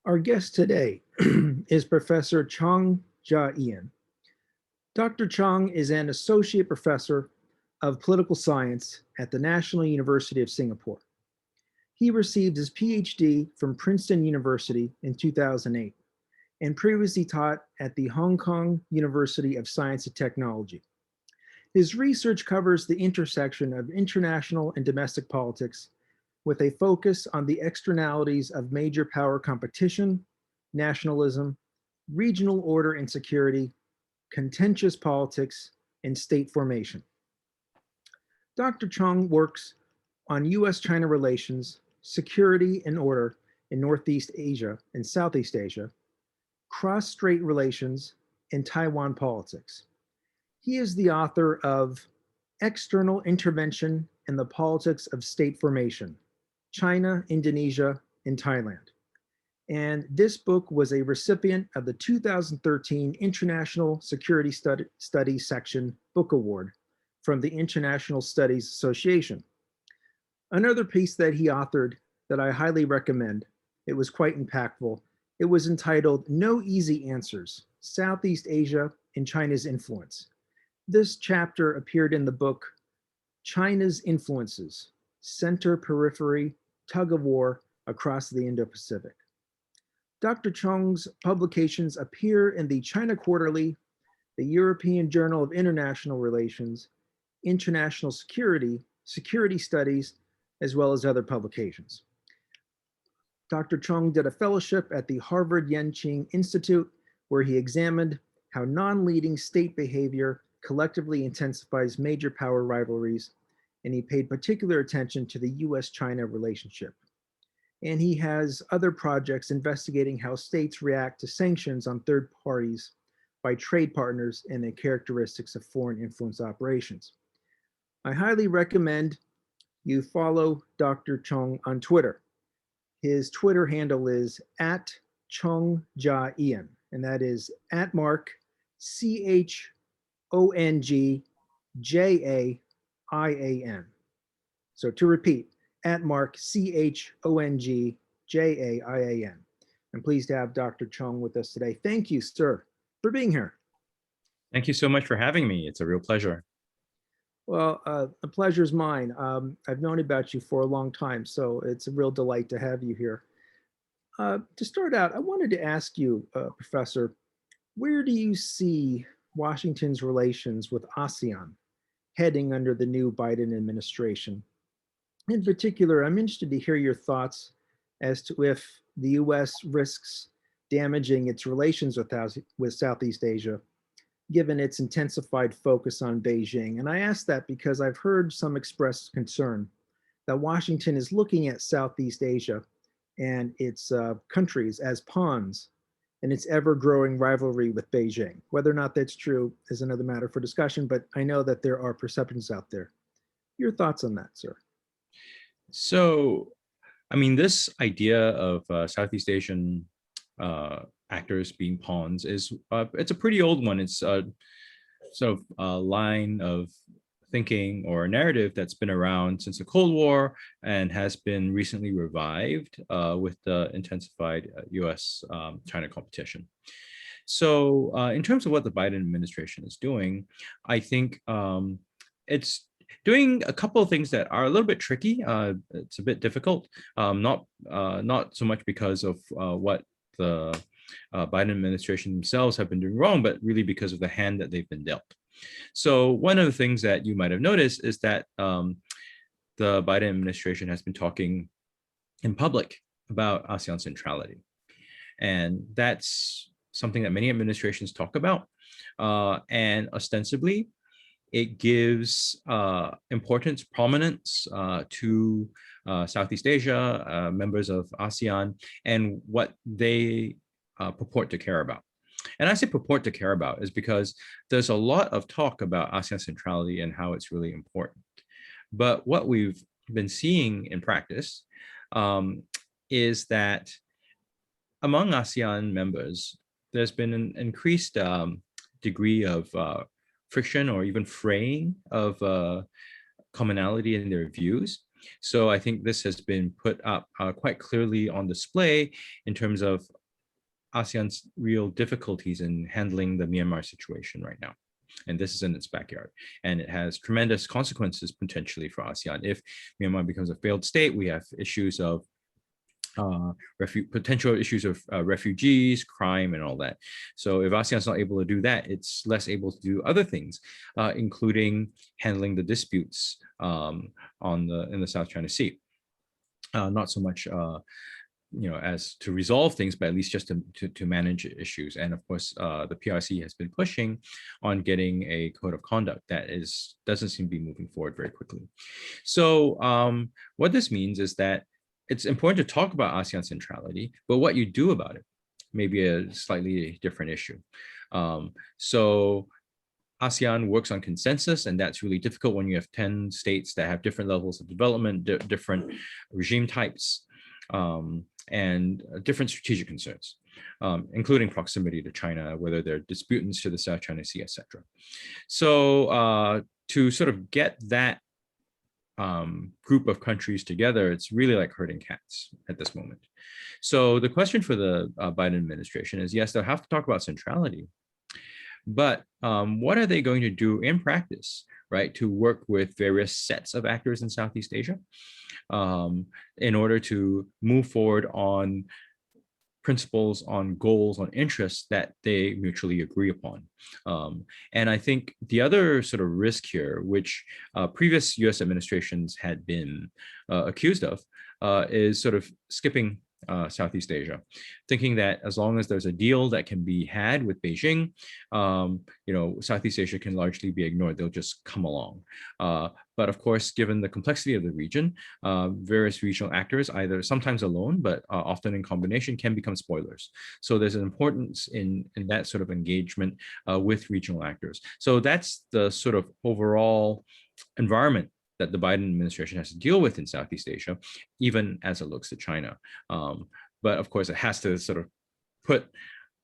Our guest today is Professor Chong Ja Ian. Dr. Chong is an associate professor of political science at the National University of Singapore. He received his PhD from Princeton University in 2008 and previously taught at the Hong Kong University of Science and Technology. His research covers the intersection of international and domestic politics with a focus on the externalities of major power competition, nationalism, regional order and security, contentious politics, and state formation. Dr. Chong works on U.S. China relations, security and order in Northeast Asia and Southeast Asia, cross-strait relations, and Taiwan politics. He is the author of External Intervention and the Politics of State Formation, China, Indonesia, and Thailand. And this book was a recipient of the 2013 International Security Studies Section Book Award from the International Studies Association. Another piece that he authored that I highly recommend, it was quite impactful. It was entitled No Easy Answers, Southeast Asia and China's Influence. This chapter appeared in the book China's Influences, Center Periphery, Tug of War Across the Indo-Pacific. Dr. Chong's publications appear in the China Quarterly, the European Journal of International Relations, International Security, Security Studies, as well as other publications. Dr. Chong did a fellowship at the Harvard Yenching Institute, where he examined how non-leading state behavior collectively intensifies major power rivalries, and he paid particular attention to the U.S. China relationship. And he has other projects investigating how states react to sanctions on third parties by trade partners and the characteristics of foreign influence operations. I highly recommend you follow Dr. Chong on Twitter. His Twitter handle is @ChongJaIan, and that is @Mark ChongJaIan. So to repeat, @Mark ChongJaIan. I'm pleased to have Dr. Chong with us today. Thank you, sir, for being here. Thank you so much for having me. It's a real pleasure. Well, the pleasure is mine. I've known about you for a long time, so it's a real delight to have you here. To start out, I wanted to ask you, Professor, where do you see Washington's relations with ASEAN heading under the new Biden administration? In particular, I'm interested to hear your thoughts as to if the U.S. risks damaging its relations with Southeast Asia, given its intensified focus on Beijing. And I ask that because I've heard some express concern that Washington is looking at Southeast Asia and its countries as pawns in its ever-growing rivalry with Beijing. Whether or not that's true is another matter for discussion, but I know that there are perceptions out there. Your thoughts on that, sir? So, I mean, this idea of Southeast Asian actors being pawns is it's a pretty old one. It's sort of a line of thinking or a narrative that's been around since the Cold War and has been recently revived with the intensified U.S.-China competition. So in terms of what the Biden administration is doing, I think it's doing a couple of things that are a little bit tricky. It's a bit difficult, not so much because of what the Biden administration themselves have been doing wrong, but really because of the hand that they've been dealt. So one of the things that you might have noticed is that the Biden administration has been talking in public about ASEAN centrality. And that's something that many administrations talk about. And ostensibly, it gives importance, prominence to Southeast Asia, members of ASEAN, and what they purport to care about. And I say purport to care about is because there's a lot of talk about ASEAN centrality and how it's really important. But what we've been seeing in practice is that among ASEAN members, there's been an increased degree of friction or even fraying of commonality in their views. So I think this has been put up quite clearly on display in terms of ASEAN's real difficulties in handling the Myanmar situation right now. And this is in its backyard. And it has tremendous consequences potentially for ASEAN. If Myanmar becomes a failed state, we have issues of potential issues of refugees, crime, and all that. So if ASEAN's not able to do that, it's less able to do other things, including handling the disputes in the South China Sea. Not so much as to resolve things, but at least just to manage issues. And of course, the PRC has been pushing on getting a code of conduct that doesn't seem to be moving forward very quickly. So what this means is that it's important to talk about ASEAN centrality, but what you do about it may be a slightly different issue. So ASEAN works on consensus, and that's really difficult when you have 10 states that have different levels of development, different regime types, and different strategic concerns, including proximity to China, whether they're disputants to the South China Sea, etc. So to sort of get that group of countries together, it's really like herding cats at this moment. So the question for the Biden administration is, yes, they'll have to talk about centrality, but what are they going to do in practice, right, to work with various sets of actors in Southeast Asia in order to move forward on principles, on goals, on interests that they mutually agree upon. And I think the other sort of risk here, which previous US administrations had been accused of, is sort of skipping Southeast Asia, thinking that as long as there's a deal that can be had with Beijing, Southeast Asia can largely be ignored. They'll just come along. But of course, given the complexity of the region, various regional actors, either sometimes alone, but often in combination, can become spoilers. So there's an importance in that sort of engagement with regional actors. So that's the sort of overall environment that the Biden administration has to deal with in Southeast Asia, even as it looks to China. But of course, it has to sort of put,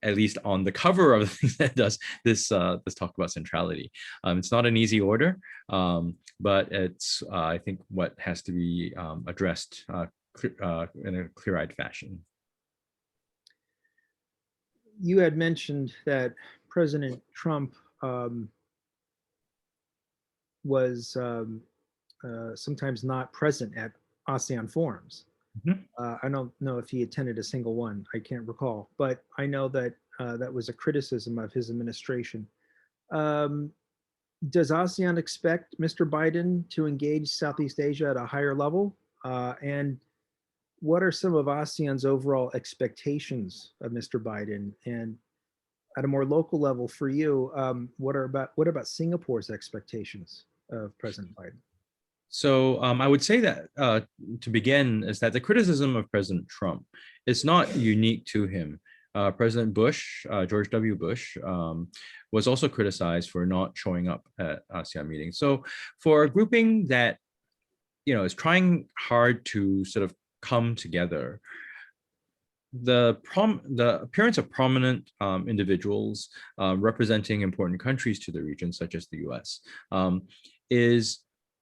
at least on the cover of the things that does this talk about centrality. It's not an easy order, but it's, I think, what has to be addressed in a clear-eyed fashion. You had mentioned that President Trump was sometimes not present at ASEAN forums. Mm-hmm. I don't know if he attended a single one. I can't recall, but I know that that was a criticism of his administration. Does ASEAN expect Mr. Biden to engage Southeast Asia at a higher level? And what are some of ASEAN's overall expectations of Mr. Biden? And at a more local level for you, what about Singapore's expectations of President Biden? So I would say that to begin is that the criticism of President Trump is not unique to him. President Bush, George W. Bush, was also criticized for not showing up at ASEAN meetings. So for a grouping that is trying hard to sort of come together, the appearance of prominent individuals representing important countries to the region, such as the U.S., is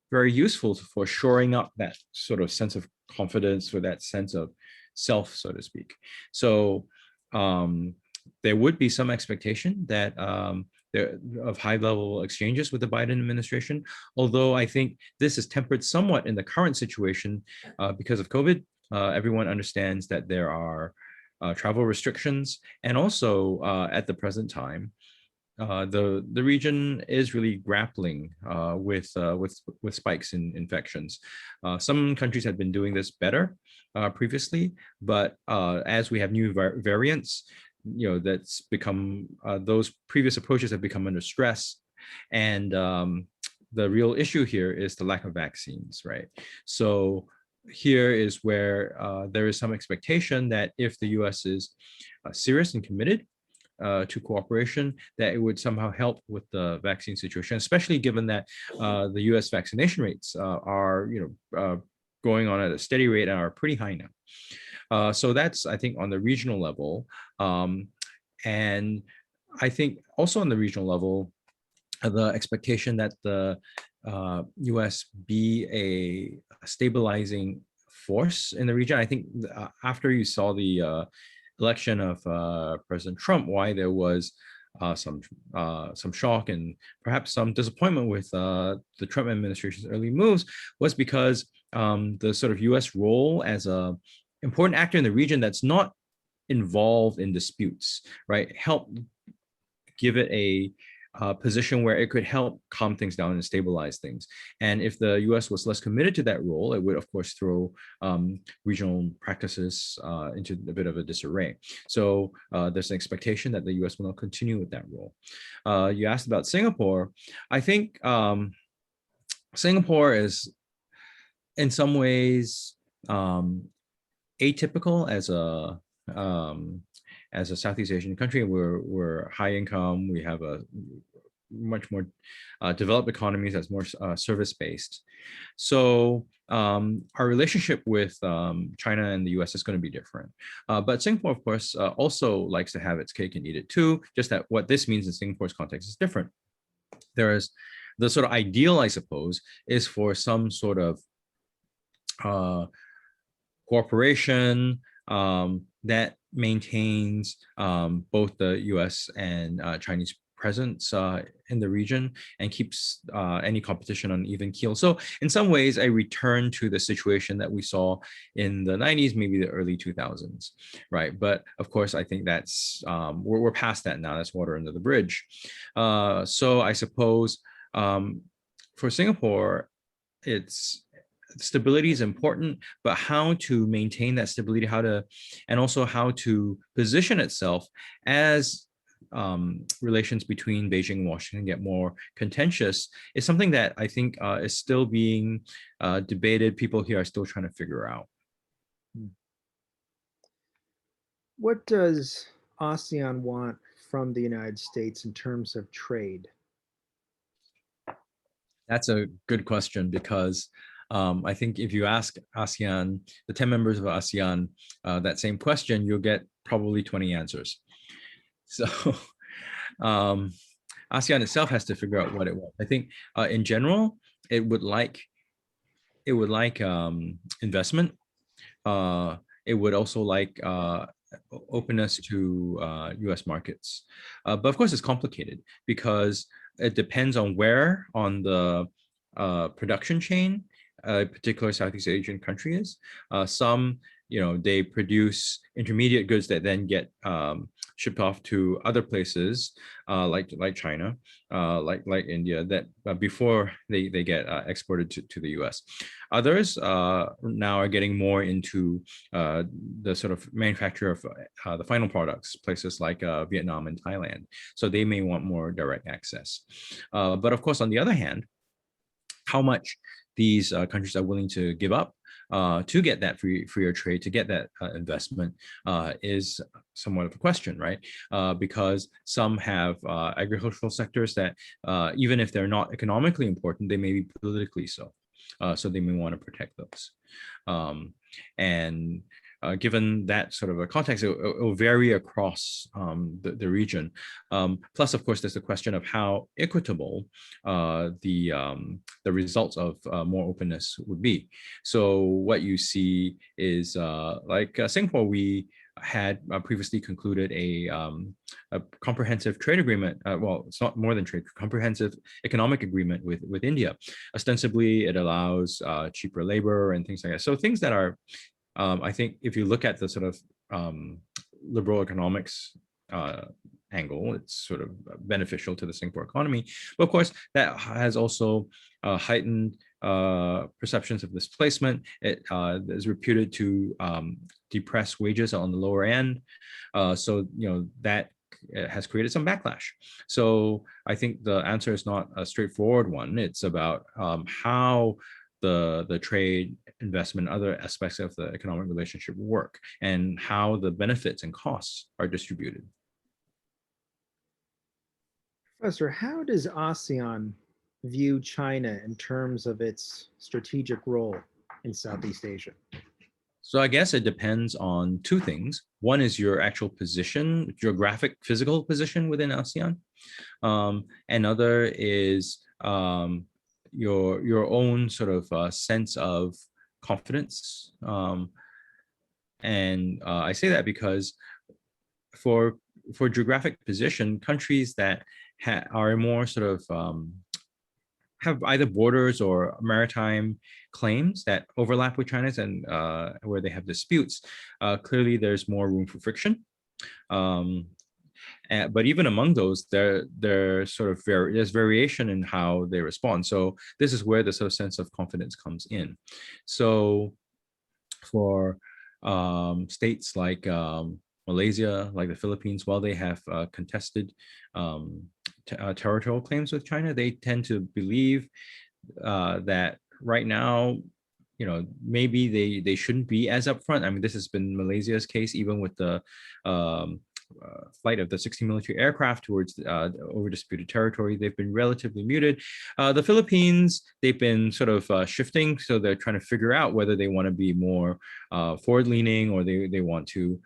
very useful for shoring up that sort of sense of confidence or that sense of self, so to speak. So there would be some expectation that of high-level exchanges with the Biden administration, although I think this is tempered somewhat in the current situation because of COVID. Everyone understands that there are travel restrictions, and also at the present time, the region is really grappling with spikes in infections. Some countries have been doing this better previously, but as we have new variants, that's become those previous approaches have become under stress, and the real issue here is the lack of vaccines, right? So here is where there is some expectation that if the U.S. is serious and committed to cooperation, that it would somehow help with the vaccine situation, especially given that the U.S. vaccination rates are, going on at a steady rate and are pretty high now. So that's, I think, on the regional level. And I think also on the regional level, the expectation that the U.S. be a stabilizing force in the region. I think after you saw the election of President Trump, why there was some shock and perhaps some disappointment with the Trump administration's early moves was because the sort of U.S. role as a important actor in the region that's not involved in disputes, right, helped give it a position where it could help calm things down and stabilize things. And if the U.S. was less committed to that role, it would, of course, throw regional practices into a bit of a disarray. So there's an expectation that the U.S. will not continue with that role. You asked about Singapore. I think Singapore is, in some ways, atypical as a Southeast Asian country. We're high income. We have a much more developed economies that's more service-based. So our relationship with China and the US is going to be different. But Singapore, of course, also likes to have its cake and eat it too, just that what this means in Singapore's context is different. There is the sort of ideal, I suppose, is for some sort of cooperation that maintains both the US and Chinese presence in the region and keeps any competition on even keel. So in some ways, a return to the situation that we saw in the 90s, maybe the early 2000s, right? But of course, I think that's, we're past that now. That's water under the bridge. So I suppose for Singapore, stability is important, but how to maintain that stability, and also how to position itself as relations between Beijing and Washington get more contentious is something that I think is still being debated. People here are still trying to figure out. What does ASEAN want from the United States in terms of trade? That's a good question because I think if you ask ASEAN, the 10 members of ASEAN, that same question, you'll get probably 20 answers. So ASEAN itself has to figure out what it wants. I think in general, it would like investment. It would also like openness to US markets. But of course, it's complicated because it depends on where on the production chain a particular Southeast Asian country is. Some, they produce intermediate goods that then get shipped off to other places like China, like India, that before they get exported to the US. Others now are getting more into the sort of manufacture of the final products, places like Vietnam and Thailand. So they may want more direct access. But of course, on the other hand, how much these countries are willing to give up to get that freer trade, to get that investment is somewhat of a question, right? Because some have agricultural sectors that even if they're not economically important, they may be politically so. So they may want to protect those. And given that sort of a context, it will vary across the region. Plus, of course, there's the question of how equitable the results of more openness would be. So what you see is like Singapore, we had previously concluded a comprehensive trade agreement. Well, it's not more than trade, comprehensive economic agreement with India. Ostensibly, it allows cheaper labor and things like that. So things that are, I think if you look at the sort of liberal economics angle, it's sort of beneficial to the Singapore economy. But of course, that has also heightened perceptions of displacement. It is reputed to depress wages on the lower end. So, that has created some backlash. So I think the answer is not a straightforward one. It's about how the trade, investment, other aspects of the economic relationship work and how the benefits and costs are distributed. Professor, how does ASEAN view China in terms of its strategic role in Southeast Asia? So I guess it depends on two things. One is your actual position, geographic, physical position within ASEAN. Another is your own sort of sense of confidence. And I say that because for geographic position, countries that are more sort of have either borders or maritime claims that overlap with China's and where they have disputes, clearly there's more room for friction. But even among those, there's variation in how they respond. So this is where the sort of sense of confidence comes in. So for states like Malaysia, like the Philippines, while they have contested territorial claims with China, they tend to believe that right now, maybe they shouldn't be as upfront. I mean, this has been Malaysia's case, even with the flight of the 16 military aircraft towards over disputed territory. They've been relatively muted. The Philippines, they've been sort of shifting, so they're trying to figure out whether they want to be more forward-leaning or they want to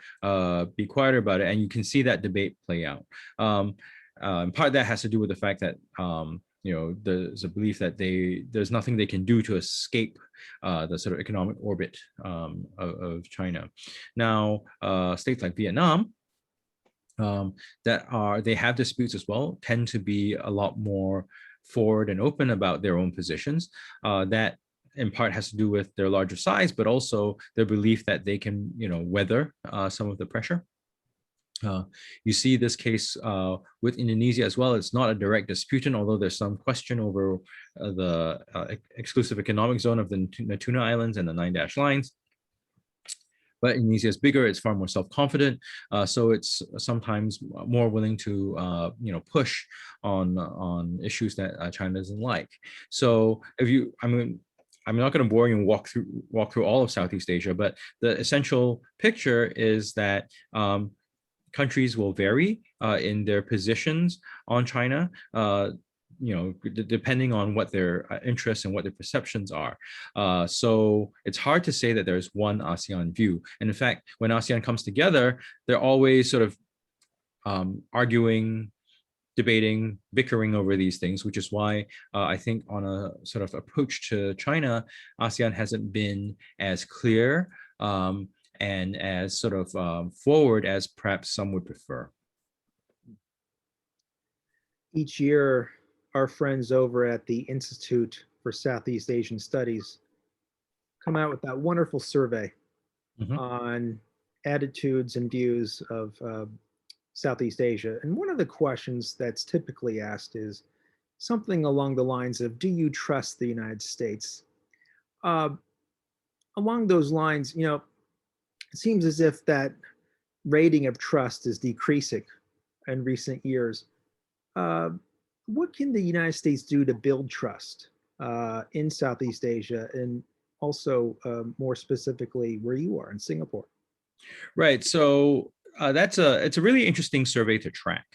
be quieter about it. And you can see that debate play out. In part, that has to do with the fact that there's a belief that there's nothing they can do to escape the sort of economic orbit of China. Now, states like Vietnam they have disputes as well, tend to be a lot more forward and open about their own positions. That in part has to do with their larger size, but also their belief that they can, weather some of the pressure. You see this case with Indonesia as well. It's not a direct disputant, although there's some question over the exclusive economic zone of the Natuna Islands and the Nine Dash Lines. But Indonesia is bigger, it's far more self-confident, so it's sometimes more willing to push on issues that China doesn't like. So I'm not going to bore you and walk through all of Southeast Asia, but the essential picture is that countries will vary in their positions on China, depending on what their interests and what their perceptions are. So it's hard to say that there's one ASEAN view. And in fact, when ASEAN comes together, they're always sort of arguing, debating, bickering over these things, which is why I think on a sort of approach to China, ASEAN hasn't been as clear and as sort of forward as perhaps some would prefer. Each year, our friends over at the Institute for Southeast Asian Studies come out with that wonderful survey on attitudes and views of Southeast Asia. And one of the questions that's typically asked is something along the lines of, do you trust the United States? Along those lines, it seems as if that rating of trust is decreasing in recent years. What can the United States do to build trust in Southeast Asia, and also more specifically where you are in Singapore? Right. So it's a really interesting survey to track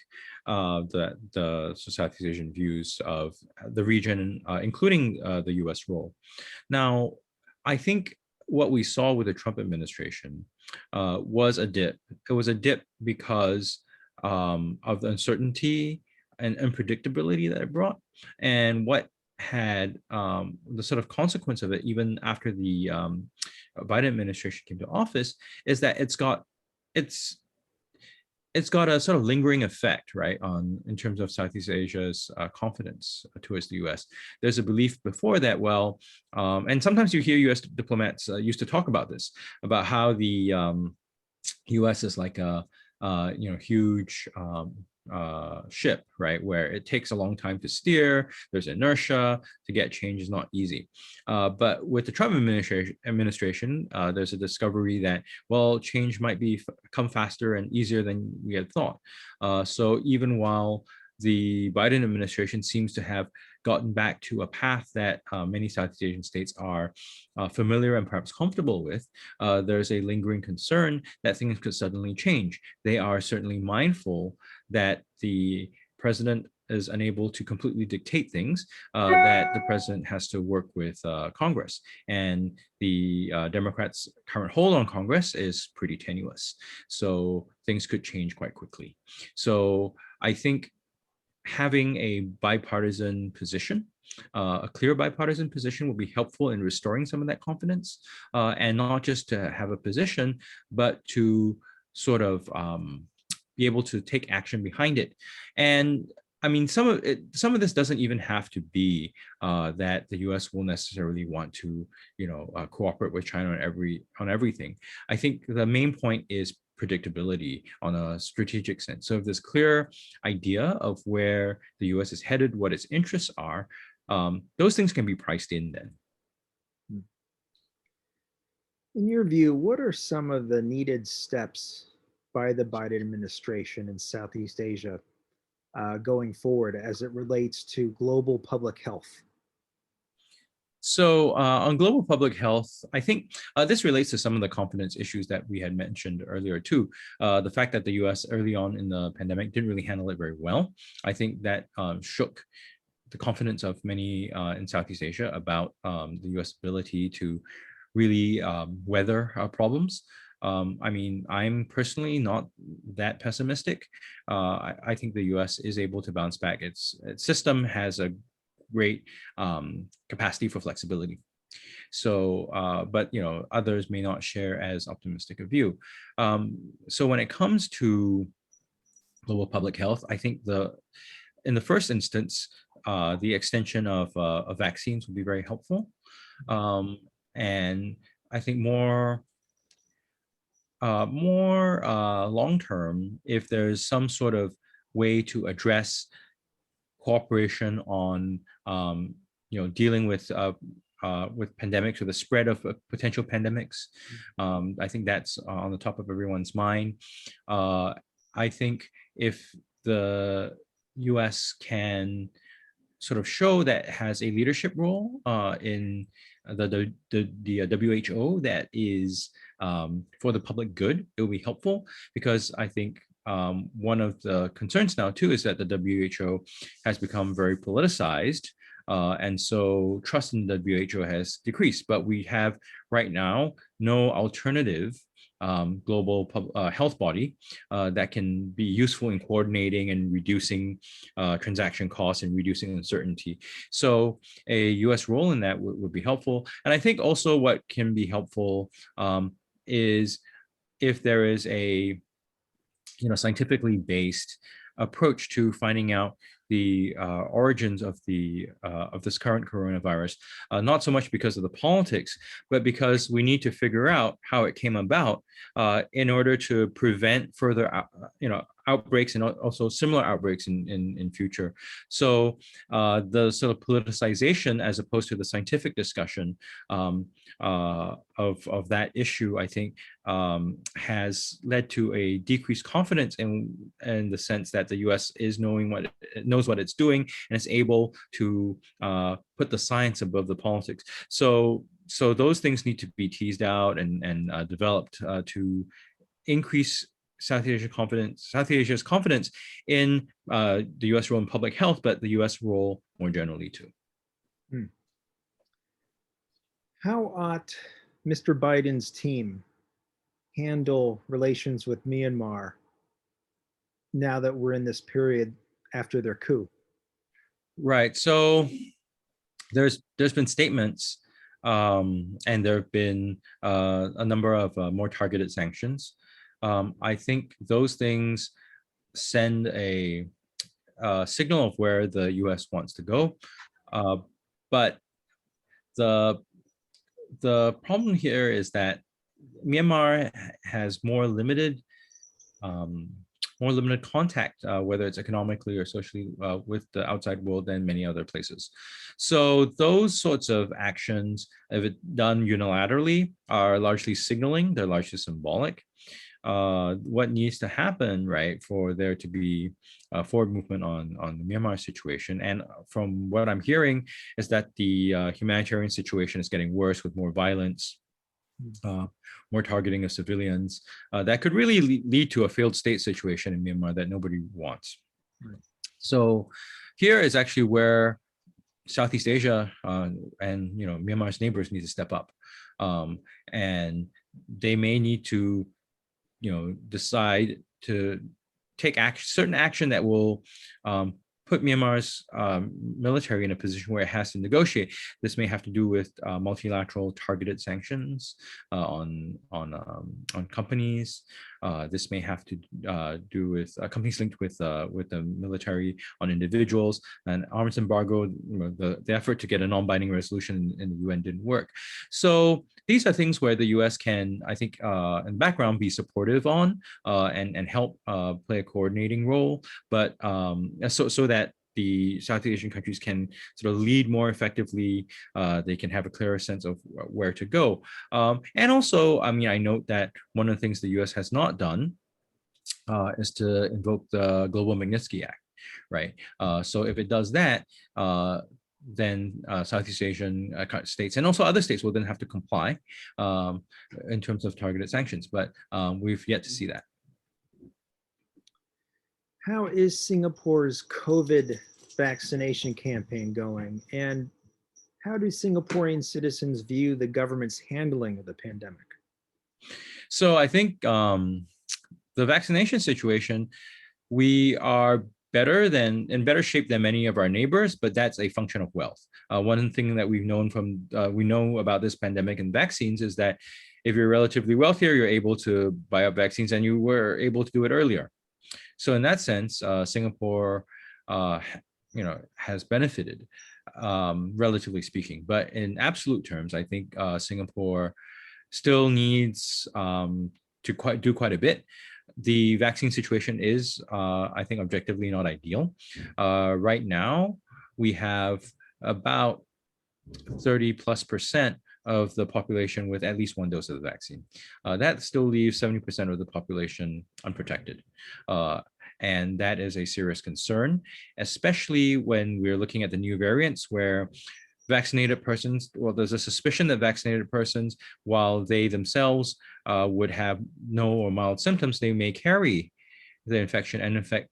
the Southeast Asian views of the region, including the U.S. role. Now, I think what we saw with the Trump administration was a dip. It was a dip because of the uncertainty and unpredictability that it brought, and what had the sort of consequence of it, even after the Biden administration came to office, is that it's got a sort of lingering effect, right, in terms of Southeast Asia's confidence towards the U.S. There's a belief before that, and sometimes you hear U.S. diplomats used to talk about this, about how the U.S. is like a huge ship, right, where it takes a long time to steer. There's inertia. To get change is not easy. But with the Trump administration, there's a discovery that, change might come faster and easier than we had thought. So even while the Biden administration seems to have gotten back to a path that many Southeast Asian states are familiar and perhaps comfortable with, there's a lingering concern that things could suddenly change. They are certainly mindful that the president is unable to completely dictate things, that the president has to work with Congress. And the Democrats' current hold on Congress is pretty tenuous. So things could change quite quickly. So I think having a bipartisan position, a clear bipartisan position will be helpful in restoring some of that confidence, and not just to have a position, but to sort of be able to take action behind it. And I mean, some of this doesn't even have to be that the U.S. will necessarily want to, cooperate with China on everything. I think the main point is predictability on a strategic sense. So if there's clear idea of where the U.S. is headed, what its interests are, those things can be priced in then. In your view, what are some of the needed steps by the Biden administration in Southeast Asia going forward as it relates to global public health? So on global public health, I think this relates to some of the confidence issues that we had mentioned earlier too. The fact that the U.S. early on in the pandemic didn't really handle it very well. I think that shook the confidence of many in Southeast Asia about the U.S. ability to really weather problems. I mean, I'm personally not that pessimistic. I think the U.S. is able to bounce back. Its system has a great capacity for flexibility. So, but others may not share as optimistic a view. So when it comes to global public health, I think in the first instance, the extension of vaccines would be very helpful. And I think more long term, if there's some sort of way to address cooperation on dealing with pandemics or the spread of potential pandemics. I think that's on the top of everyone's mind. I think if the U.S. can sort of show that it has a leadership role in the WHO that is for the public good, it will be helpful, because I think one of the concerns now too is that the WHO has become very politicized, and so trust in the WHO has decreased. But we have right now no alternative global health body that can be useful in coordinating and reducing transaction costs and reducing uncertainty. So a U.S. role in that would be helpful. And I think also what can be helpful is if there is a scientifically based approach to finding out the origins of this current coronavirus, not so much because of the politics, but because we need to figure out how it came about in order to prevent further outbreaks and also similar outbreaks in future. So the sort of politicization as opposed to the scientific discussion of that issue, I think, has led to a decreased confidence in the sense that the U.S. knows what it's doing and is able to put the science above the politics. So those things need to be teased out and developed to increase South Asia's confidence in the U.S. role in public health, but the U.S. role more generally too. How ought Mr. Biden's team handle relations with Myanmar now that we're in this period after their coup? Right. So there's been statements, and there have been a number of more targeted sanctions. I think those things send a signal of where the U.S. wants to go, but the problem here is that Myanmar has more limited contact, whether it's economically or socially, with the outside world than many other places. So those sorts of actions, if it done unilaterally, are largely signaling. They're largely symbolic. What needs to happen, right, for there to be a forward movement on the Myanmar situation? And from what I'm hearing is that the humanitarian situation is getting worse with more violence, more targeting of civilians, that could really lead to a failed state situation in Myanmar that nobody wants. Right. So here is actually where Southeast Asia and Myanmar's neighbors need to step up, and they may need to decide to take certain action that will put Myanmar's military in a position where it has to negotiate. This may have to do with multilateral targeted sanctions on companies. This may have to do with companies linked with the military on individuals. And arms embargo, the effort to get a non-binding resolution in the UN didn't work. So these are things where the U.S. can, I think, in the background, be supportive on and help play a coordinating role, but so that the Southeast Asian countries can sort of lead more effectively. They can have a clearer sense of where to go. And also, I mean, I note that one of the things the U.S. has not done is to invoke the Global Magnitsky Act, right? So if it does that, then Southeast Asian states and also other states will then have to comply in terms of targeted sanctions. But we've yet to see that. How is Singapore's COVID vaccination campaign going? And how do Singaporean citizens view the government's handling of the pandemic? So I think the vaccination situation, we are in better shape than many of our neighbors, but that's a function of wealth. One thing that we know about this pandemic and vaccines is that if you're relatively wealthier, you're able to buy up vaccines, and you were able to do it earlier. So in that sense, Singapore, has benefited, relatively speaking. But in absolute terms, I think Singapore still needs to do quite a bit. The vaccine situation is, I think, objectively not ideal. Right now, we have about 30+% of the population with at least one dose of the vaccine. That still leaves 70% of the population unprotected. And that is a serious concern, especially when we're looking at the new variants where vaccinated persons, well, there's a suspicion that vaccinated persons, while they themselves would have no or mild symptoms, they may carry the infection and infect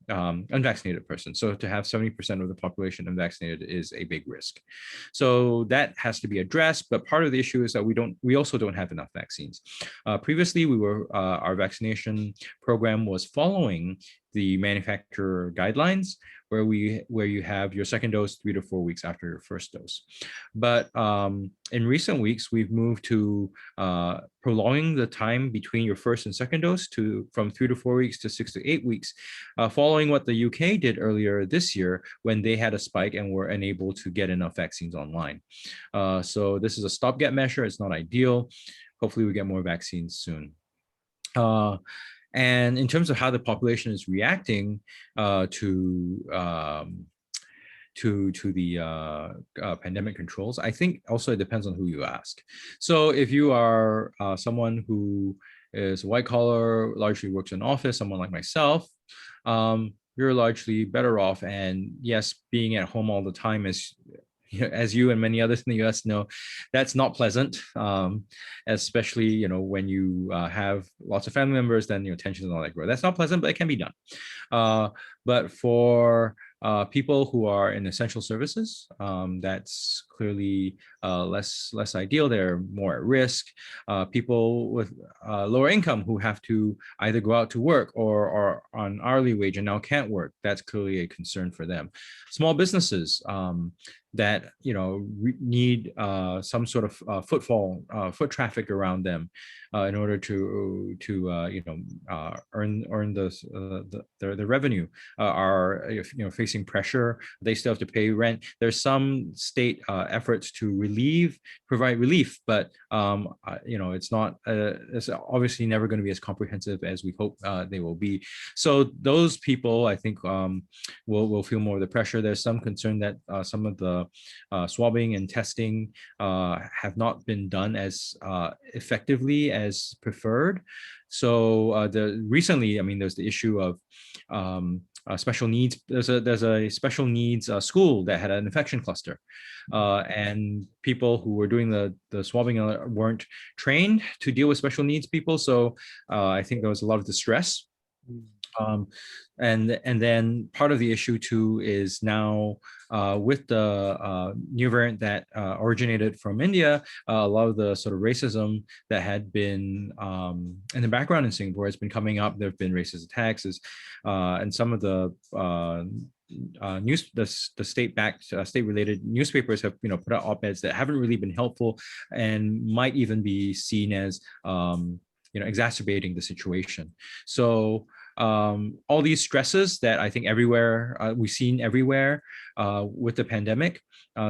unvaccinated persons. So to have 70% of the population unvaccinated is a big risk. So that has to be addressed. But part of the issue is that we also don't have enough vaccines. Previously, our vaccination program was following the manufacturer guidelines, where you have your second dose 3 to 4 weeks after your first dose. But in recent weeks, we've moved to prolonging the time between your first and second dose from 3 to 4 weeks to 6 to 8 weeks, following what the UK did earlier this year when they had a spike and were unable to get enough vaccines online. So this is a stopgap measure. It's not ideal. Hopefully we get more vaccines soon. And in terms of how the population is reacting to the pandemic controls, I think also it depends on who you ask. So if you are someone who is white collar, largely works in office, someone like myself, you're largely better off. And yes, being at home all the time is, as you and many others in the U.S. know, that's not pleasant, especially when you have lots of family members, then tensions and all that grow. That's not pleasant, but it can be done. But for people who are in essential services, that's clearly less ideal. They're more at risk. People with lower income who have to either go out to work or are on hourly wage and now can't work, that's clearly a concern for them. Small businesses that need some sort of foot traffic around them in order to earn the revenue, are facing pressure. They still have to pay rent. There's some state efforts to provide relief, but it's obviously never going to be as comprehensive as we hope they will be. So those people, I think, will feel more of the pressure. There's some concern that some of the swabbing and testing have not been done as effectively as preferred. So recently, there's the issue of special needs. There's a special needs school that had an infection cluster, and people who were doing the swabbing weren't trained to deal with special needs people. So I think there was a lot of distress. And then part of the issue too is now with the new variant that originated from India, a lot of the sort of racism that had been in the background in Singapore has been coming up. There have been racist attacks, and some of the the state-backed, state-related newspapers have put out op-eds that haven't really been helpful and might even be seen as exacerbating the situation. So all these stresses that I think everywhere we've seen everywhere with the pandemic,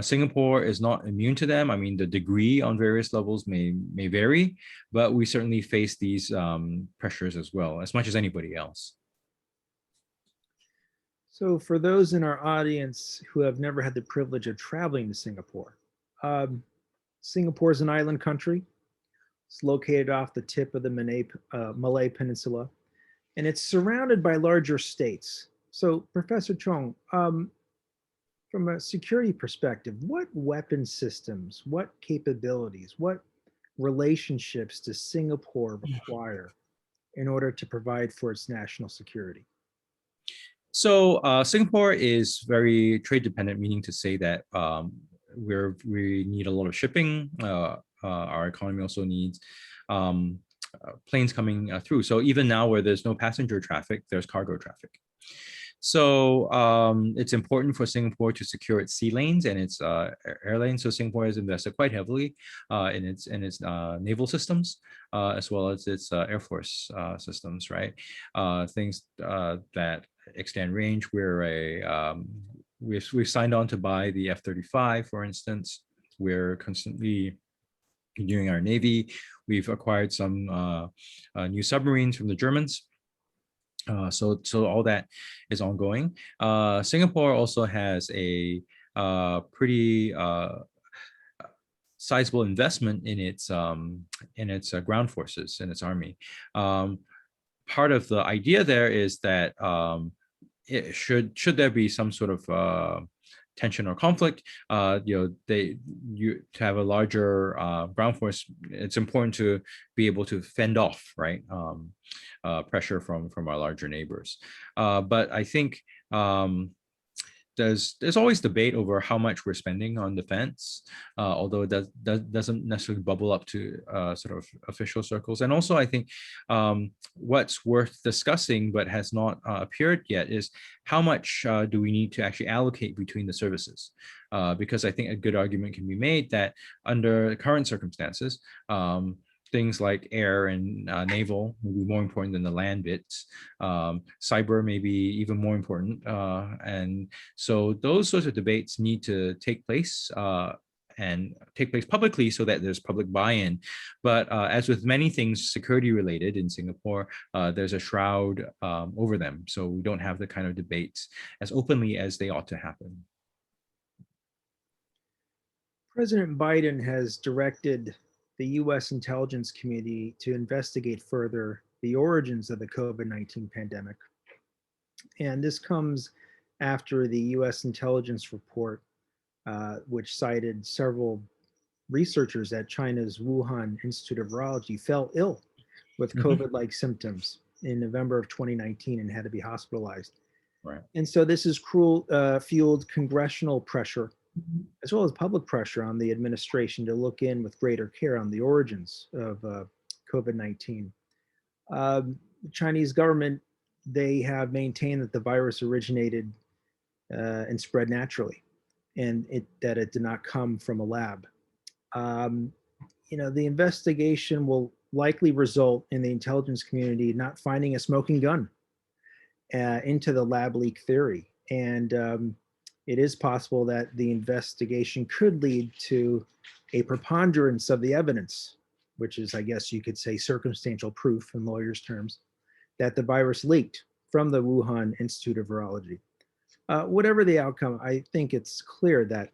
Singapore is not immune to them. I mean, the degree on various levels may vary, but we certainly face these pressures as well, as much as anybody else. So for those in our audience who have never had the privilege of traveling to Singapore, Singapore is an island country. It's located off the tip of the Malay Peninsula, and it's surrounded by larger states. So Professor Chong, from a security perspective, what weapon systems, what capabilities, what relationships does Singapore require in order to provide for its national security? So Singapore is very trade dependent, meaning to say that we need a lot of shipping. Our economy also needs planes coming through. So even now where there's no passenger traffic, there's cargo traffic. So it's important for Singapore to secure its sea lanes and its air lanes. So Singapore has invested quite heavily in its naval systems, as well as its air force systems, right? Things that extend range. We've signed on to buy the F-35, for instance. We're constantly renewing our Navy. We've acquired some new submarines from the Germans. So all that is ongoing. Singapore also has a pretty sizable investment in its ground forces, in its army. Part of the idea there is that should there be some sort of tension or conflict, to have a larger ground force, it's important to be able to fend off, right, pressure from our larger neighbors. But I think there's always debate over how much we're spending on defense, although it doesn't necessarily bubble up to sort of official circles. And also, I think what's worth discussing but has not appeared yet is how much do we need to actually allocate between the services? Because I think a good argument can be made that under current circumstances, things like air and naval will be more important than the land bits. Cyber may be even more important. And so those sorts of debates need to take place and take place publicly so that there's public buy-in. But as with many things security related in Singapore, there's a shroud over them. So we don't have the kind of debates as openly as they ought to happen. President Biden has directed the U.S. intelligence community to investigate further the origins of the COVID-19 pandemic. And this comes after the U.S. intelligence report, which cited several researchers at China's Wuhan Institute of Virology, fell ill with COVID-like symptoms in November of 2019 and had to be hospitalized. Right. And so this has fueled congressional pressure as well as public pressure on the administration to look in with greater care on the origins of COVID-19. The Chinese government, they have maintained that the virus originated and spread naturally, and that it did not come from a lab. The investigation will likely result in the intelligence community not finding a smoking gun into the lab leak theory. And it is possible that the investigation could lead to a preponderance of the evidence, which is, I guess you could say, circumstantial proof in lawyers' terms, that the virus leaked from the Wuhan Institute of Virology. Whatever the outcome, I think it's clear that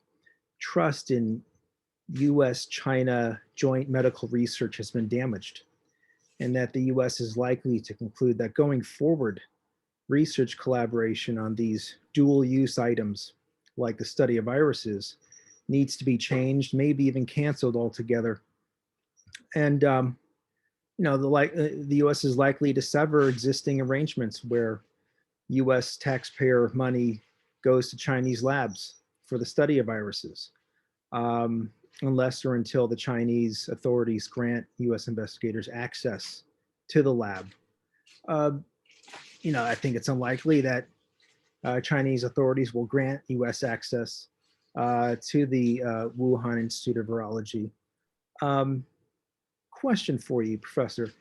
trust in U.S. China joint medical research has been damaged, and that the U.S. is likely to conclude that going forward, research collaboration on these dual use items, like the study of viruses, needs to be changed, maybe even canceled altogether. And the U.S. is likely to sever existing arrangements where U.S. taxpayer money goes to Chinese labs for the study of viruses, unless or until the Chinese authorities grant U.S. investigators access to the lab. I think it's unlikely that Chinese authorities will grant U.S. access to the Wuhan Institute of Virology. Question for you, Professor.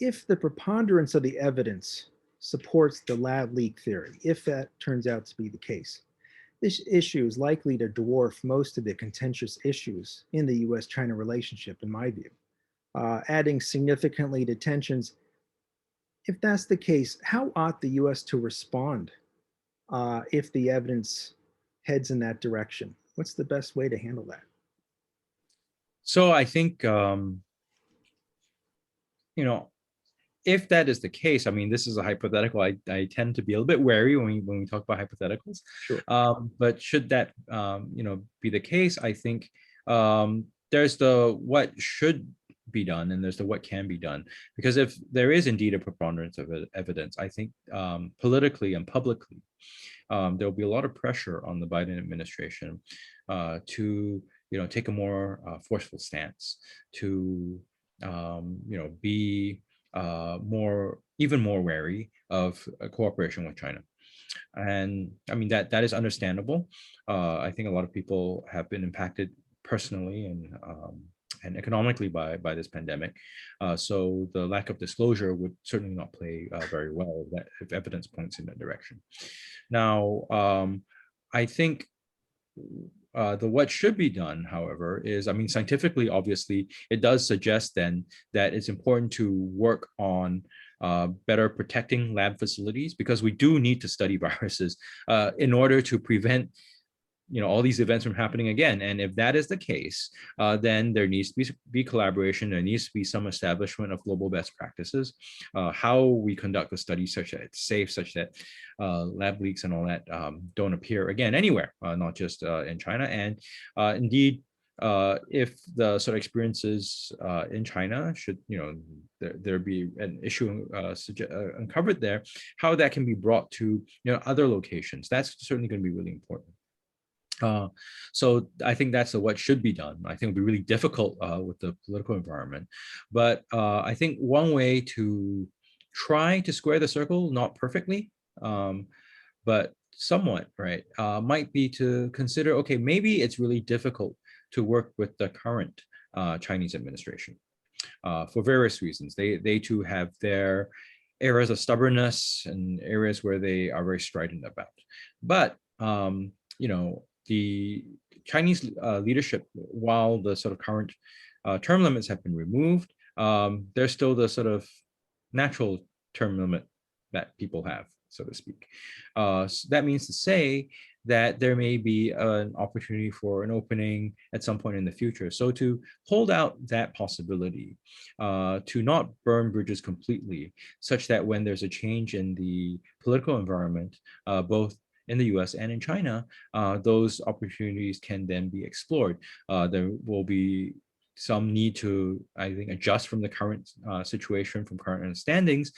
If the preponderance of the evidence supports the lab leak theory, if that turns out to be the case, this issue is likely to dwarf most of the contentious issues in the U.S. China relationship, in my view, adding significantly to tensions. If that's the case, how ought the U.S. to respond if the evidence heads in that direction? What's the best way to handle that? So I think, if that is the case, I mean, this is a hypothetical. I tend to be a little bit wary when we talk about hypotheticals. Sure. But should that, be the case, I think there's the what should be done and there's the what can be done. Because if there is indeed a preponderance of evidence, I think politically and publicly, there will be a lot of pressure on the Biden administration to, take a more forceful stance, to, be even more wary of cooperation with China. And I mean, that is understandable. I think a lot of people have been impacted personally and economically by this pandemic. So the lack of disclosure would certainly not play very well if evidence points in that direction. Now, I think the what should be done, however, is, I mean, scientifically, obviously, it does suggest then that it's important to work on better protecting lab facilities, because we do need to study viruses in order to prevent all these events from happening again. And if that is the case, then there needs to be collaboration. There needs to be some establishment of global best practices, how we conduct the study such that it's safe, such that lab leaks and all that don't appear again anywhere, not just in China. And indeed, if the sort of experiences in China should, there be an issue uncovered there, how that can be brought to other locations, that's certainly going to be really important. So I think that's what should be done. I think it'll be really difficult with the political environment, but I think one way to try to square the circle, not perfectly, but somewhat, right, might be to consider, okay, maybe it's really difficult to work with the current Chinese administration for various reasons. They too have their areas of stubbornness and areas where they are very strident about. But the Chinese leadership, while the sort of current term limits have been removed, there's still the sort of natural term limit that people have, so to speak. So that means to say that there may be an opportunity for an opening at some point in the future. So to hold out that possibility, to not burn bridges completely, such that when there's a change in the political environment, both in the US and in China, those opportunities can then be explored. There will be some need to, I think, adjust from the current situation, from current understandings,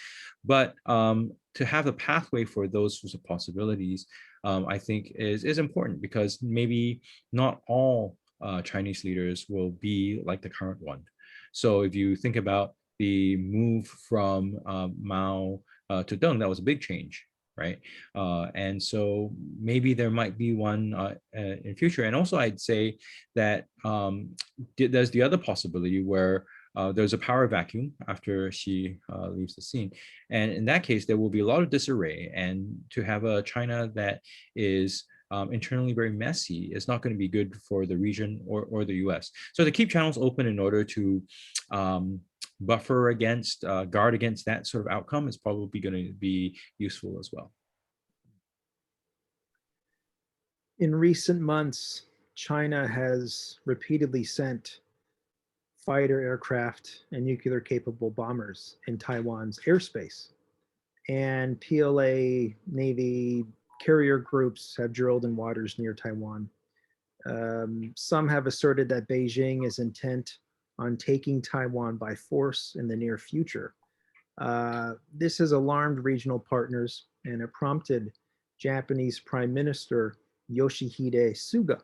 but to have a pathway for those sorts of possibilities, I think is important, because maybe not all Chinese leaders will be like the current one. So if you think about the move from Mao to Deng, that was a big change, right? And so maybe there might be one in future. And also I'd say that there's the other possibility where there's a power vacuum after she leaves the scene. And in that case, there will be a lot of disarray. And to have a China that is internally very messy is not going to be good for the region or the US. So to keep channels open in order to buffer against, guard against that sort of outcome is probably going to be useful as well. In recent months, China has repeatedly sent fighter aircraft and nuclear capable bombers in Taiwan's airspace. And PLA Navy carrier groups have drilled in waters near Taiwan. Some have asserted that Beijing is intent on taking Taiwan by force in the near future. This has alarmed regional partners, and it prompted Japanese Prime Minister Yoshihide Suga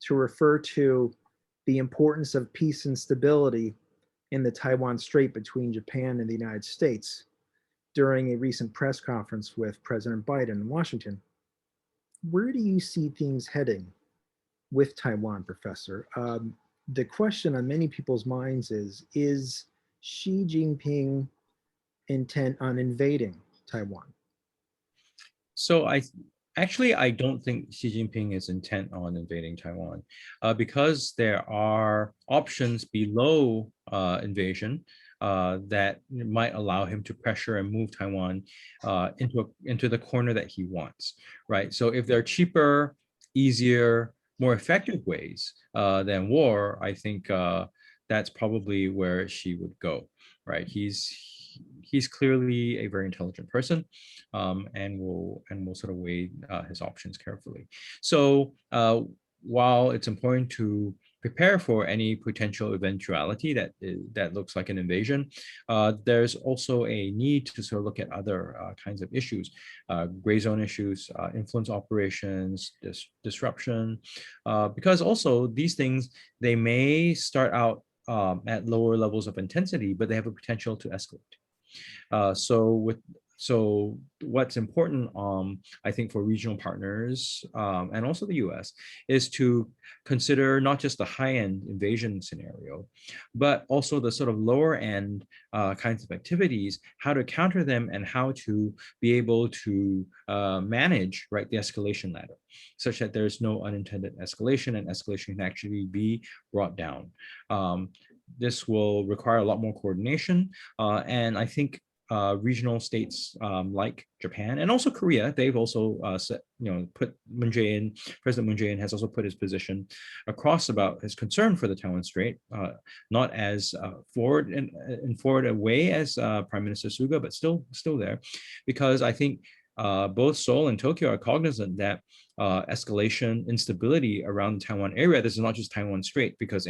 to refer to the importance of peace and stability in the Taiwan Strait between Japan and the United States. during a recent press conference with President Biden in Washington. Where do you see things heading with Taiwan, Professor? The question on many people's minds is Xi Jinping intent on invading Taiwan? So I don't think Xi Jinping is intent on invading Taiwan, because there are options below invasion that might allow him to pressure and move Taiwan into the corner that he wants, right? So if there are cheaper, easier, more effective ways than war, I think that's probably where Xi would go, right? He's clearly a very intelligent person, and will sort of weigh his options carefully. So while it's important to prepare for any potential eventuality that looks like an invasion, there's also a need to sort of look at other kinds of issues, gray zone issues, influence operations, disruption, because also these things, they may start out at lower levels of intensity, but they have a potential to escalate. So what's important, I think, for regional partners and also the U.S. is to consider not just the high-end invasion scenario, but also the sort of lower-end kinds of activities, how to counter them, and how to be able to manage, right, the escalation ladder, such that there's no unintended escalation, and escalation can actually be brought down. This will require a lot more coordination, and I think regional states like Japan and also Korea, they've also put President Moon Jae-in has also put his position across about his concern for the Taiwan Strait, not as forward a way as Prime Minister Suga, but still there, because I think both Seoul and Tokyo are cognizant that escalation, instability around the Taiwan area, this is not just Taiwan Strait, because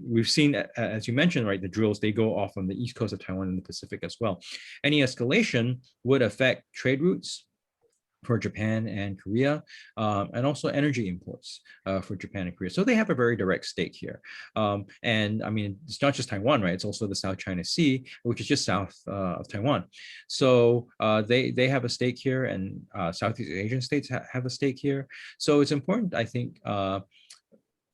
we've seen, as you mentioned, right, the drills, they go off on the east coast of Taiwan and the Pacific as well. Any escalation would affect trade routes for Japan and Korea, and also energy imports for Japan and Korea. So they have a very direct stake here. And I mean, it's not just Taiwan, right? It's also the South China Sea, which is just south of Taiwan. So they have a stake here, and Southeast Asian states have a stake here. So it's important, I think,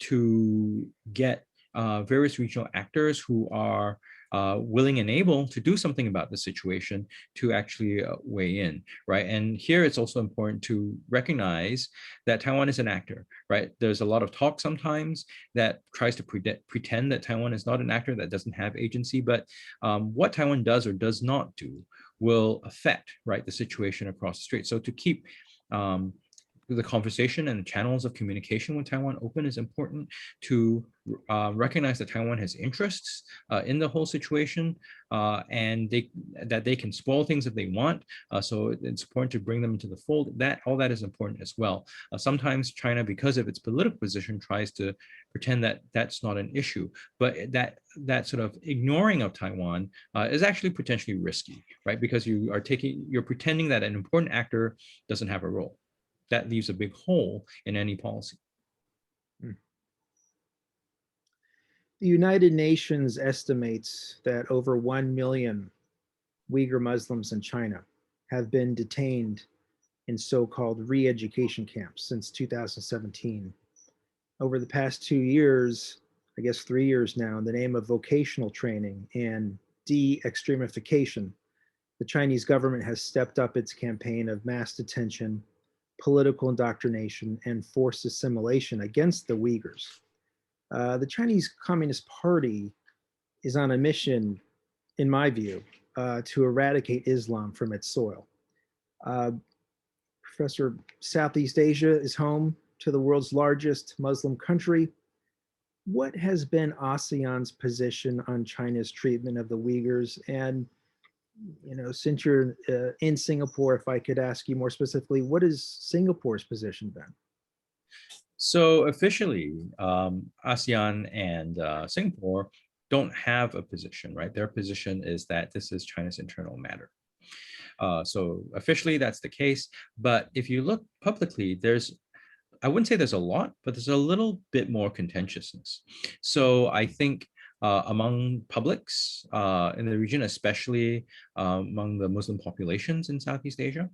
to get various regional actors who are willing and able to do something about the situation to actually weigh in, right? And here it's also important to recognize that Taiwan is an actor, right? There's a lot of talk sometimes that tries to pretend that Taiwan is not an actor, that doesn't have agency, but what Taiwan does or does not do will affect, right, the situation across the strait. So to keep the conversation and the channels of communication with Taiwan open is important, to recognize that Taiwan has interests in the whole situation, and that they can spoil things if they want. So it's important to bring them into the fold. All that is important as well. Sometimes China, because of its political position, tries to pretend that that's not an issue, but that sort of ignoring of Taiwan is actually potentially risky, right? Because you're pretending that an important actor doesn't have a role. That leaves a big hole in any policy. The United Nations estimates that over 1 million Uyghur Muslims in China have been detained in so-called re-education camps since 2017. Over the past 2 years, I guess 3 years now, in the name of vocational training and de-extremification, the Chinese government has stepped up its campaign of mass detention, political indoctrination, and forced assimilation against the Uyghurs. The Chinese Communist Party is on a mission, in my view, to eradicate Islam from its soil. Professor, Southeast Asia is home to the world's largest Muslim country. What has been ASEAN's position on China's treatment of the Uyghurs? And since you're in Singapore, if I could ask you more specifically, what has Singapore's position been? So officially, ASEAN and Singapore don't have a position, right? Their position is that this is China's internal matter. So officially, that's the case. But if you look publicly, I wouldn't say there's a lot, but there's a little bit more contentiousness. So I think among publics in the region, especially among the Muslim populations in Southeast Asia.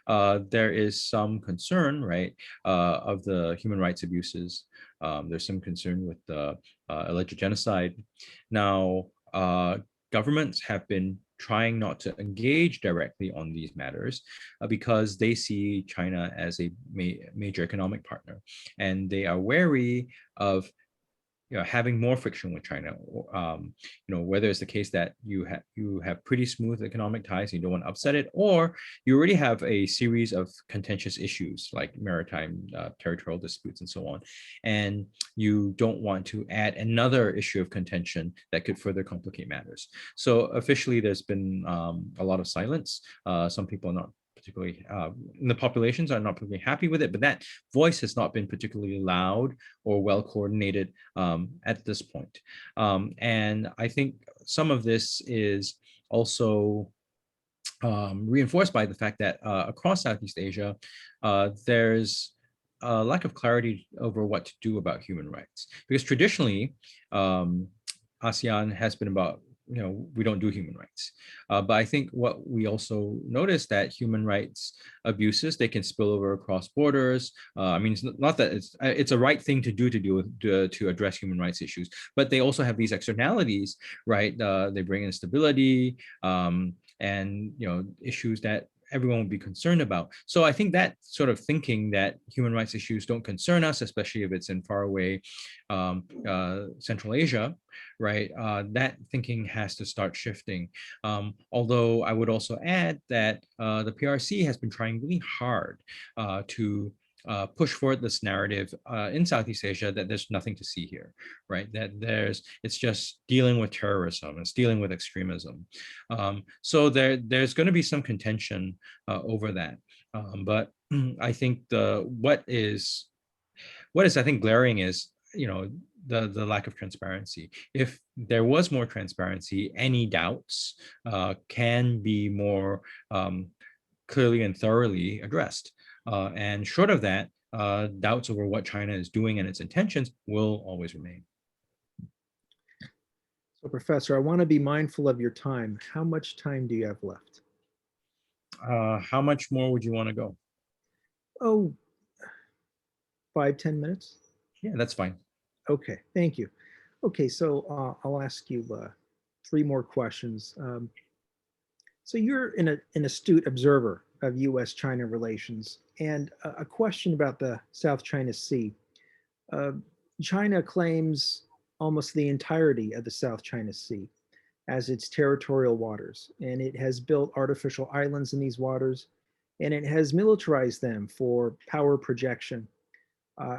There is some concern, right, of the human rights abuses. There's some concern with the alleged genocide. Now, governments have been trying not to engage directly on these matters because they see China as a major economic partner, and they are wary of having more friction with China. Whether it's the case that you have pretty smooth economic ties, and you don't want to upset it, or you already have a series of contentious issues like maritime territorial disputes and so on, and you don't want to add another issue of contention that could further complicate matters. So officially, there's been a lot of silence. Some people are not particularly in the populations are not particularly happy with it, but that voice has not been particularly loud or well coordinated at this point. And I think some of this is also reinforced by the fact that across Southeast Asia, there's a lack of clarity over what to do about human rights. Because traditionally, ASEAN has been about we don't do human rights. But I think what we also notice that human rights abuses, they can spill over across borders. I mean, it's not that it's a right thing to do to address human rights issues, but they also have these externalities, right? They bring instability and issues that everyone would be concerned about. So I think that sort of thinking that human rights issues don't concern us, especially if it's in faraway Central Asia, right? That thinking has to start shifting. Although I would also add that the PRC has been trying really hard to push forward this narrative in Southeast Asia that there's nothing to see here, right? That it's just dealing with terrorism, it's dealing with extremism. So there's going to be some contention over that. But I think what is I think glaring is the lack of transparency. If there was more transparency, any doubts can be more clearly and thoroughly addressed. And short of that, doubts over what China is doing and its intentions will always remain. So, Professor, I want to be mindful of your time. How much time do you have left? How much more would you want to go? Oh, 5-10 minutes? Yeah, that's fine. Okay, thank you. Okay, so I'll ask you 3 more questions. So you're an astute observer of U.S. China relations, and a question about the South China Sea. China claims almost the entirety of the South China Sea as its territorial waters, and it has built artificial islands in these waters, and it has militarized them for power projection.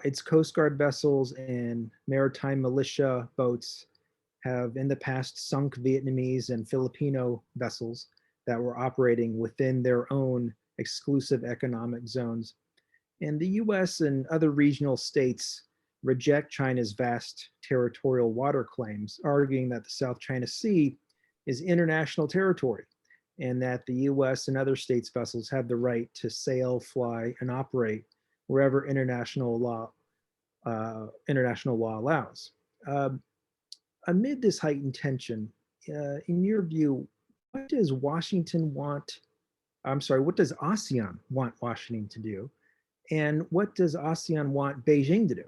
Its Coast Guard vessels and maritime militia boats have in the past sunk Vietnamese and Filipino vessels that were operating within their own exclusive economic zones. And the US and other regional states reject China's vast territorial water claims, arguing that the South China Sea is international territory and that the US and other states' vessels have the right to sail, fly, and operate wherever international law allows. Amid this heightened tension, in your view, what does Washington want? I'm sorry, what does ASEAN want Washington to do? And what does ASEAN want Beijing to do?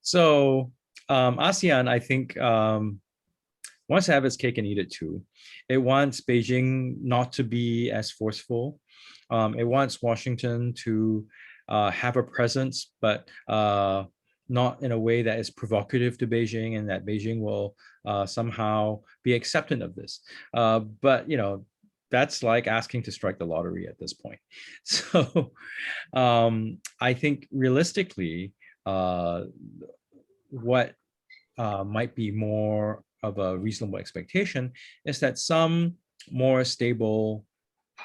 So ASEAN, I think, wants to have its cake and eat it too. It wants Beijing not to be as forceful. It wants Washington to have a presence, but not in a way that is provocative to Beijing, and that Beijing will somehow be acceptant of this. But that's like asking to strike the lottery at this point. So I think realistically, what might be more of a reasonable expectation is that some more stable,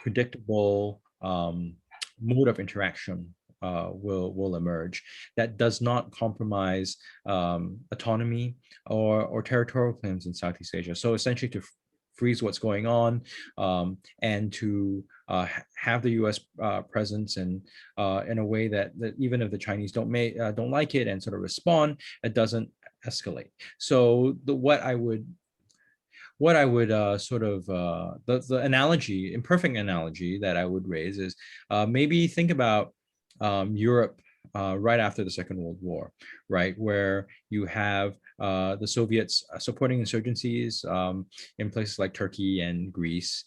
predictable mode of interaction will emerge that does not compromise autonomy or territorial claims in Southeast Asia. So essentially to freeze what's going on and to have the U.S. presence and in a way that even if the Chinese don't like it and sort of respond, it doesn't escalate. So what I would sort of the analogy, imperfect analogy that I would raise is maybe think about Europe right after the Second World War, right, where you have the Soviets supporting insurgencies in places like Turkey and Greece,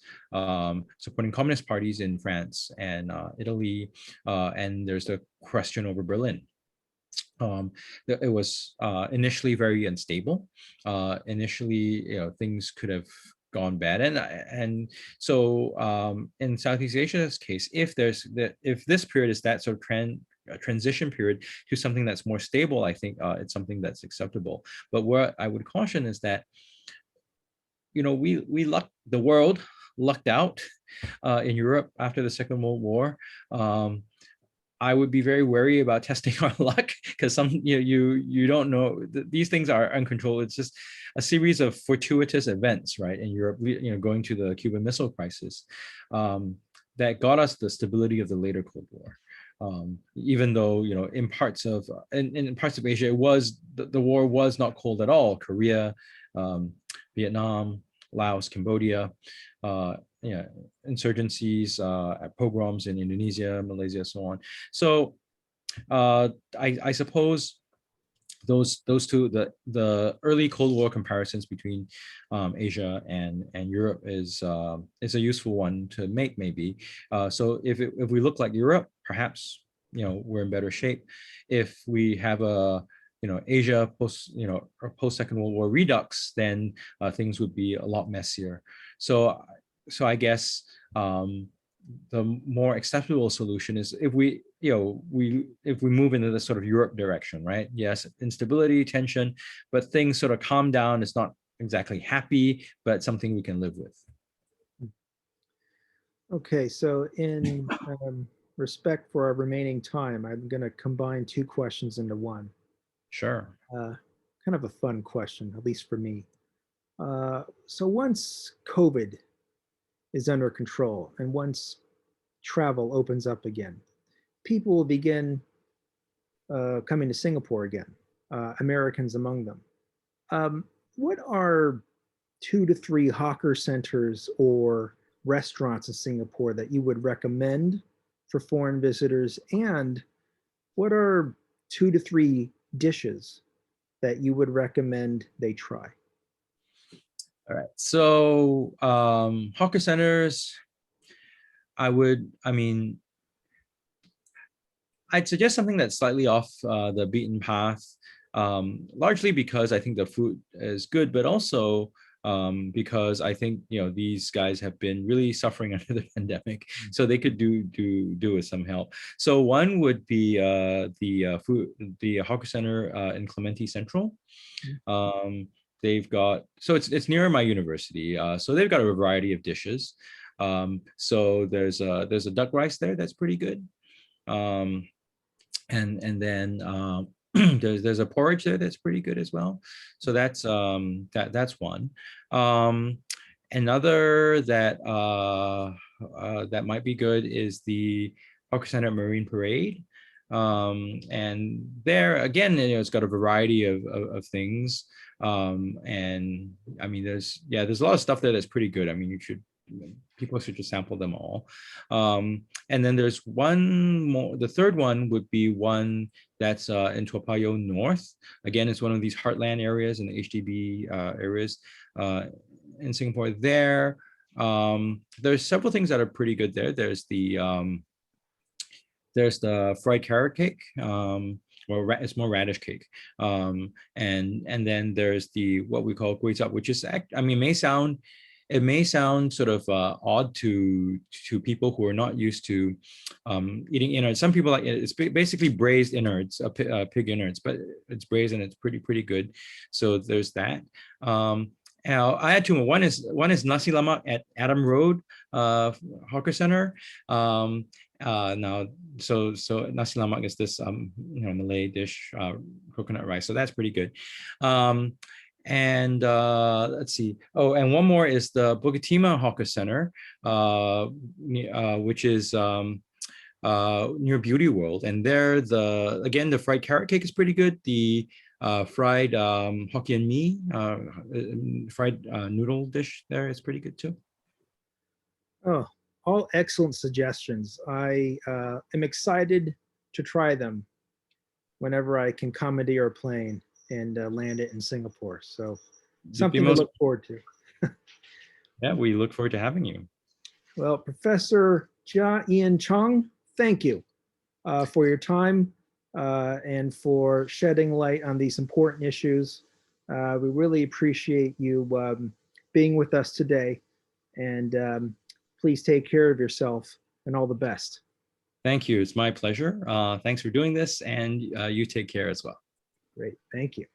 supporting communist parties in France and Italy, and there's the question over Berlin. It was initially very unstable. Initially, things could have gone bad, and so in Southeast Asia's case, if this period is that sort of transition period to something that's more stable, I think it's something that's acceptable. But what I would caution is that the world lucked out in Europe after the Second World War. I would be very wary about testing our luck because you don't know, these things are uncontrolled. It's just a series of fortuitous events, right? In Europe, going to the Cuban Missile Crisis, that got us the stability of the later Cold War. Even though in parts of Asia, it was the war was not cold at all. Korea, Vietnam, Laos, Cambodia, insurgencies, pogroms in Indonesia, Malaysia, so on. So I suppose those two, the early Cold War comparisons between Asia and Europe is a useful one to make, maybe. So if we look like Europe, perhaps we're in better shape. If we have a Asia post or post Second World War redux, then things would be a lot messier. So I guess the more acceptable solution is if we move into the sort of Europe direction, right? Yes, instability, tension, but things sort of calm down. It's not exactly happy, but something we can live with. Okay, so in respect for our remaining time, I'm going to combine two questions into one. Sure. Kind of a fun question, at least for me. So once COVID is under control and once travel opens up again, people will begin coming to Singapore again, Americans among them. What are 2 to 3 hawker centers or restaurants in Singapore that you would recommend for foreign visitors? And what are 2 to 3 dishes that you would recommend they try? All right. So hawker centers, I'd suggest something that's slightly off the beaten path, largely because I think the food is good, but also because I think these guys have been really suffering under the pandemic, so they could do with some help. So one would be the hawker center in Clementi Central. They've got, so it's near my university, so they've got a variety of dishes. So there's a duck rice there that's pretty good. And then there's a porridge there that's pretty good as well. So that's that's one. Another that that might be good is the hawker center at Marine Parade. And there again, it's got a variety of things. And I mean, there's a lot of stuff there that's pretty good. I mean, people should just sample them all. And then there's one more. The third one would be one that's in Toa Payoh North. Again, it's one of these heartland areas in the HDB areas in Singapore. There's several things that are pretty good there. There's the fried carrot cake. Well, it's more radish cake, and then there's the what we call kway chap, which is, I mean, it may sound sort of odd to people who are not used to eating innards. Some people like it. It's basically braised innards, pig innards, but it's braised and it's pretty good. So there's that. Now I had two more. One is nasi lemak at Adam Road Hawker Center. Now, so nasi lemak is this Malay dish, coconut rice. So that's pretty good. And let's see. Oh, and one more is the Bukit Timah Hawker Center, which is near Beauty World. And there, the fried carrot cake is pretty good. The fried Hokkien mee, fried noodle dish there is pretty good too. Oh, all excellent suggestions. I am excited to try them whenever I can commandeer a plane and land it in Singapore. So You'd be something to look forward to. Yeah, we look forward to having you. Well, Professor Ian Chong, thank you for your time and for shedding light on these important issues. We really appreciate you being with us today. And please take care of yourself and all the best. Thank you. It's my pleasure. Thanks for doing this, and you take care as well. Great. Thank you.